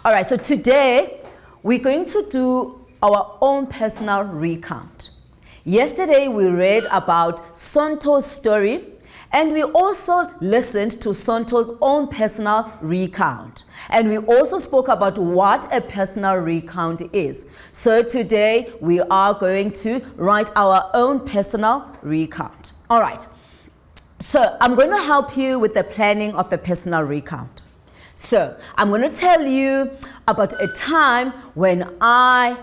All right, so today we're going to do our own personal recount. Yesterday we read about Sonto's story, and we also listened to Sonto's own personal recount. And we also spoke about what a personal recount is. So today we are going to write our own personal recount. All right. So I'm going to help you with the planning of a personal recount. So I'm going to tell you about a time when I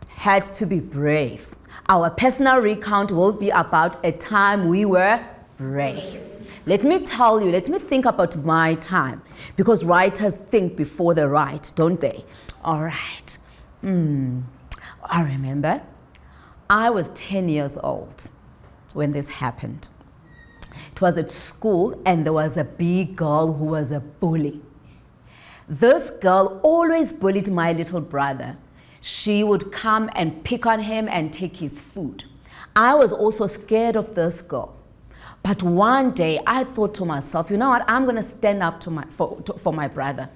had to be brave. Our personal recount will be about a time we were brave. Let me tell you, let me think about my time, because writers think before they write, don't they? All right. I remember I was 10 years old when this happened. It was at school, and there was a big girl who was a bully. This girl always bullied my little brother. She would come and pick on him and take his food. I was also scared of this girl. But one day I thought to myself, you know what, I'm going to stand up for my brother.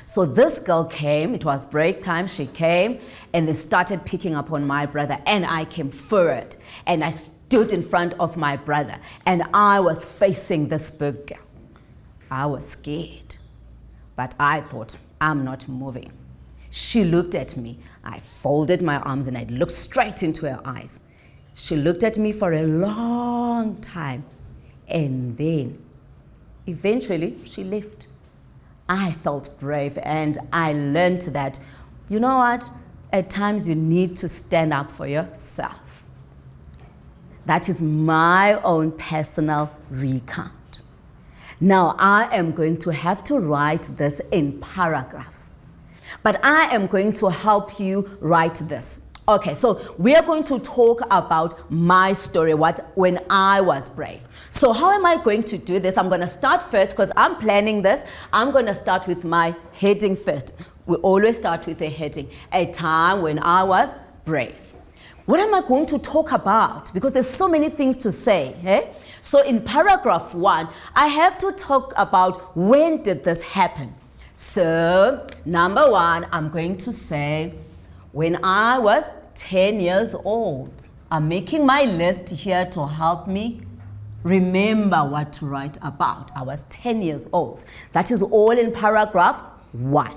So this girl came, it was break time, she came and they started picking up on my brother, and I came forward and I stood in front of my brother and I was facing this big girl. I was scared, but I thought, I'm not moving. She looked at me. I folded my arms and I looked straight into her eyes. She looked at me for a long time, and then eventually she left. I felt brave, and I learned that, you know what, at times you need to stand up for yourself. That is my own personal recount. Now I am going to have to write this in paragraphs, but I am going to help you write this. Okay, so we are going to talk about my story, when I was brave. So how am I going to do this? I'm going to start first, because I'm planning this. I'm going to start with my heading first. We always start with a heading, a time when I was brave. What am I going to talk about? Because there's so many things to say. Eh? So in paragraph 1, I have to talk about when did this happen. So number 1, I'm going to say, when I was 10 years old. I'm making my list here to help me remember what to write about. I was 10 years old. That is all in paragraph 1.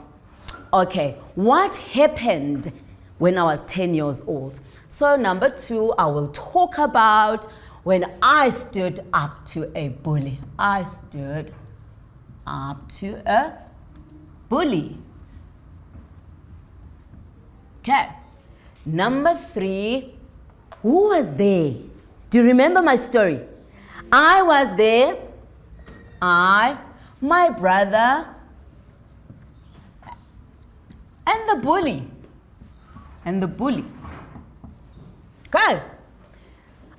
Okay, what happened when I was 10 years old? So number 2, I will talk about when I stood up to a bully. I stood up to a bully. Okay, number 3, who was there? Do you remember my story? I was there, my brother, and the bully. Okay,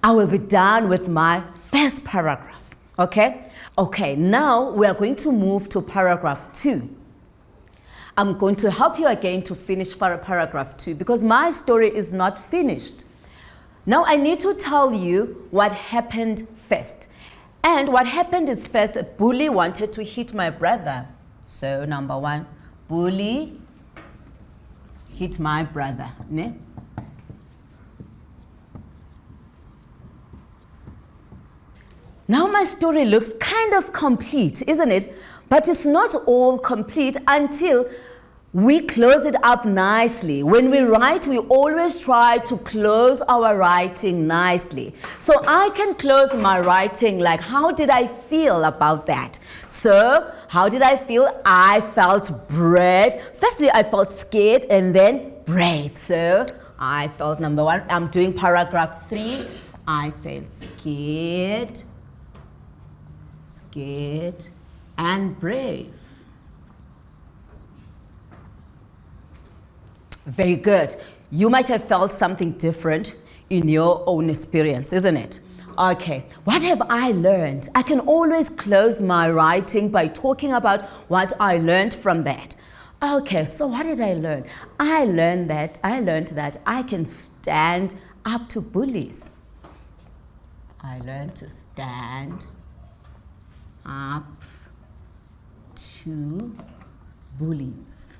I will be done with my first paragraph, okay? Okay, now we are going to move to paragraph 2. I'm going to help you again to finish paragraph 2, because my story is not finished. Now I need to tell you what happened first. And what happened is, first, a bully wanted to hit my brother. So number 1, bully hit my brother. Ne? Now my story looks kind of complete, isn't it? But it's not all complete until we close it up nicely. When we write, we always try to close our writing nicely. So I can close my writing like, how did I feel about that? So how did I feel? I felt brave. Firstly, I felt scared, and then brave. So I felt, number 1, I'm doing paragraph 3. I felt scared, and brave. Very good. You might have felt something different in your own experience, isn't it? Okay, what have I learned? I can always close my writing by talking about what I learned from that. Okay, so what did I learn? I learned that I can stand up to bullies. I learned to stand up to bullies.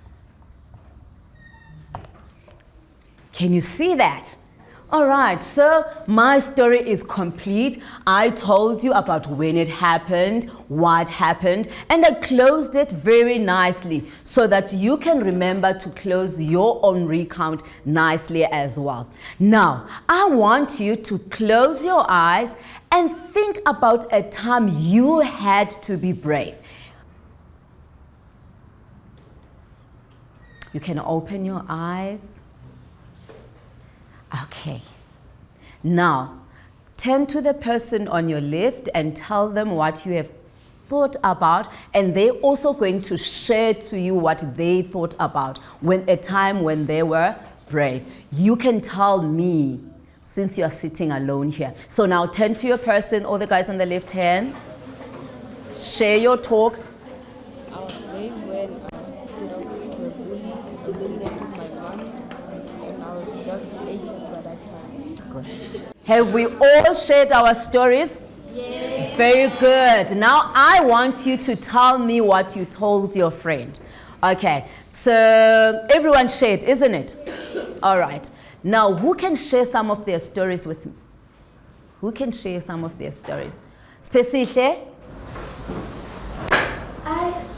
Can you see that? All right, so my story is complete. I told you about when it happened, what happened, and I closed it very nicely so that you can remember to close your own recount nicely as well. Now, I want you to close your eyes and think about a time you had to be brave. You can open your eyes. Okay. Now, turn to the person on your left and tell them what you have thought about, and they're also going to share to you what they thought about when a time when they were brave. You can tell me since you are sitting alone here. So now turn to your person, all the guys on the left hand. Share your talk. I was brave when I stood up to a bully that took my money, and I was just anxious by that time. Good. Have we all shared our stories? Yes. Very good. Now I want you to tell me what you told your friend. Okay, so everyone shared, isn't it? All right. Now who can share some of their stories with me? Who can share some of their stories? Specific.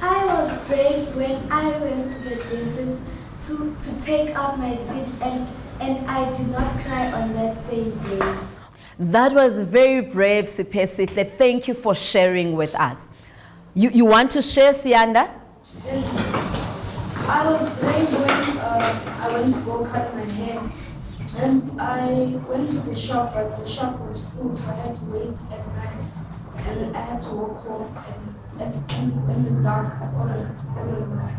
I was brave when I went to the dentist to take out my teeth, and I did not cry on that same day. That was very brave, Sipesihle. Thank you for sharing with us. You want to share, Sianda? Yes. I was brave when I went to go cut my hair. And I went to the shop, but the shop was full, so I had to wait at night. And I had to walk home in the dark all alone.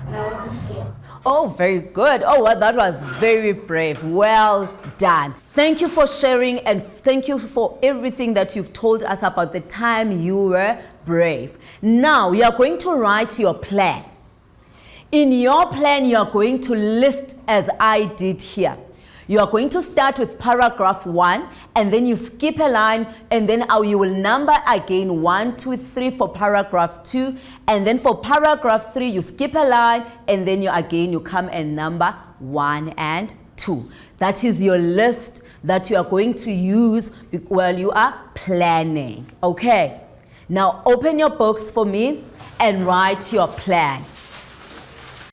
And I wasn't scared. Oh, very good. Oh, well, that was very brave. Well done. Thank you for sharing, and thank you for everything that you've told us about the time you were brave. Now, you are going to write your plan. In your plan, you are going to list as I did here. You are going to start with paragraph 1, and then you skip a line, and then you will number again 1, 2, 3 for paragraph 2, and then for paragraph 3 you skip a line, and then you come and number 1 and 2. That is your list that you are going to use while you are planning. Okay, now open your books for me and write your plan.